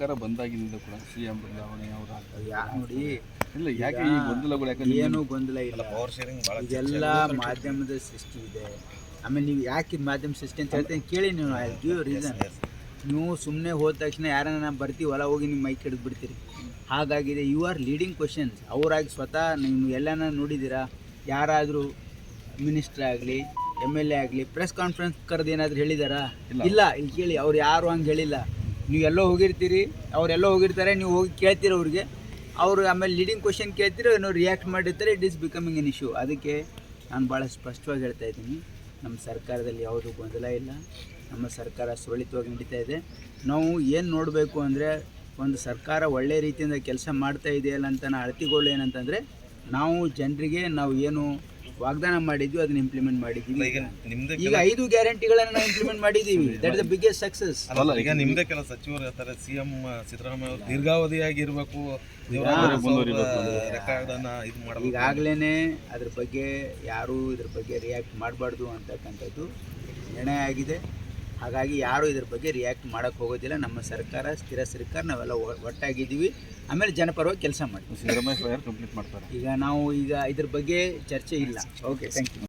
ಸರ್ಕಾರ ಬಂದಾಗಿನಿಂದ ಕೂಡ ಸಿಎಂ ಬದಲಾವಣೆ ಅವರ ನೋಡಿ ಇಲ್ಲ ಯಾಕೆ ಈ ಗೊಂದಲಗಳು ಯಾಕಂದ್ರೆ ಏನೂ ಗೊಂದಲ ಇಲ್ಲ. ಇದೆಲ್ಲ ಮಾಧ್ಯಮದ ಸೃಷ್ಟಿ ಇದೆ. ಆಮೇಲೆ ನೀವು ಯಾಕೆ ಮಾಧ್ಯಮ ಸೃಷ್ಟಿ ಅಂತ ಹೇಳ್ತೀನಿ ಕೇಳಿ ನೀವು. I give reason. ನೀವು ಸುಮ್ಮನೆ ಹೋದ ತಕ್ಷಣ ಯಾರನ್ನ ಬರ್ತೀವಲ್ಲ ಹೋಗಿ ನಿಮ್ಮ ಮೈಕ್ ಹಿಡಿದು ಬಿಡ್ತೀರಿ. ಹಾಗಾಗಿದೆ. You are leading questions. ಅವರಾಗಿ ಸ್ವತಃ ನೀವು ಎಲ್ಲನ ನೋಡಿದ್ದೀರಾ? ಯಾರಾದರೂ ಮಿನಿಸ್ಟ್ರ್ ಆಗಲಿ MLA ಆಗಲಿ ಪ್ರೆಸ್ ಕಾನ್ಫರೆನ್ಸ್ ಕರೆದು ಏನಾದರೂ ಹೇಳಿದಾರಾ? ಇಲ್ಲ. ಇಲ್ಲಿ ಕೇಳಿ, ಅವ್ರು ಯಾರು ಹಂಗೆ ಹೇಳಿಲ್ಲ. ನೀವು ಎಲ್ಲೋ ಹೋಗಿರ್ತೀರಿ, ಅವರೆಲ್ಲೋ ಹೋಗಿರ್ತಾರೆ, ನೀವು ಹೋಗಿ ಕೇಳ್ತೀರಿ ಅವ್ರಿಗೆ. ಅವರು ಆಮೇಲೆ ಲೀಡಿಂಗ್ ಕ್ವಶನ್ ಕೇಳ್ತೀರೋ ಏನೋ ರಿಯಾಕ್ಟ್ ಮಾಡಿರ್ತಾರೆ. It is becoming an issue. ಅದಕ್ಕೆ ನಾನು ಭಾಳ ಸ್ಪಷ್ಟವಾಗಿ ಹೇಳ್ತಾ ಇದ್ದೀನಿ, ನಮ್ಮ ಸರ್ಕಾರದಲ್ಲಿ ಯಾವುದೂ ಗೊಂದಲ ಇಲ್ಲ. ನಮ್ಮ ಸರ್ಕಾರ ಸುರಳಿತವಾಗಿ ನಡೀತಾ ಇದೆ. ನಾವು ಏನು ನೋಡಬೇಕು ಅಂದರೆ, ಒಂದು ಸರ್ಕಾರ ಒಳ್ಳೆಯ ರೀತಿಯಿಂದ ಕೆಲಸ ಮಾಡ್ತಾ ಇದೆಯಲ್ಲ ಅಂತ ಅಳತೆಗೋಲು ಏನಂತಂದರೆ, ನಾವು ಜನರಿಗೆ ನಾವು ಏನು ವಾಗ್ದಾನ ಮಾಡಿದ್ವಿ ಅದನ್ನ ಇಂಪ್ಲಿಮೆಂಟ್ ಮಾಡಿದ್ದೀವಿ. ಈಗ 5 ಗ್ಯಾರಂಟಿಗಳನ್ನು ನಾವು ಇಂಪ್ಲಿಮೆಂಟ್ ಮಾಡಿದ್ದೀವಿ. That is the biggest success. ಈಗ ನಿಮ್ಮದೇ ಕೆಲ ಸಚಿವರು ಹೇಳ್ತಾರೆ CM ಸಿದ್ದರಾಮಯ್ಯ ಅವರು ದೀರ್ಘಾವಧಿಯಾಗಿರಬೇಕು, ಈಗಾಗಲೇ ಅದ್ರ ಬಗ್ಗೆ ಯಾರೂ ಇದ್ರ ಬಗ್ಗೆ ರಿಯಾಕ್ಟ್ ಮಾಡಬಾರ್ದು ಅಂತಕ್ಕಂಥದ್ದು ನಿರ್ಣಯ ಆಗಿದೆ. ಹಾಗಾಗಿ ಯಾರೂ ಇದ್ರ ಬಗ್ಗೆ ರಿಯಾಕ್ಟ್ ಮಾಡೋಕ್ಕೆ ಹೋಗೋದಿಲ್ಲ. ನಮ್ಮ ಸರ್ಕಾರ ಸ್ಥಿರ ಸರ್ಕಾರ, ನಾವೆಲ್ಲ ಒಟ್ಟಾಗಿದ್ದೀವಿ. ಆಮೇಲೆ ಜನಪರವಾಗಿ ಕೆಲಸ ಮಾಡ್ತೀವಿ. ಸಿದ್ದರಾಮಯ್ಯ ಕಂಪ್ಲೀಟ್ ಮಾಡ್ತಾರೆ. ಈಗ ನಾವು ಇದ್ರ ಬಗ್ಗೆ ಚರ್ಚೆ ಇಲ್ಲ. Okay, thank you.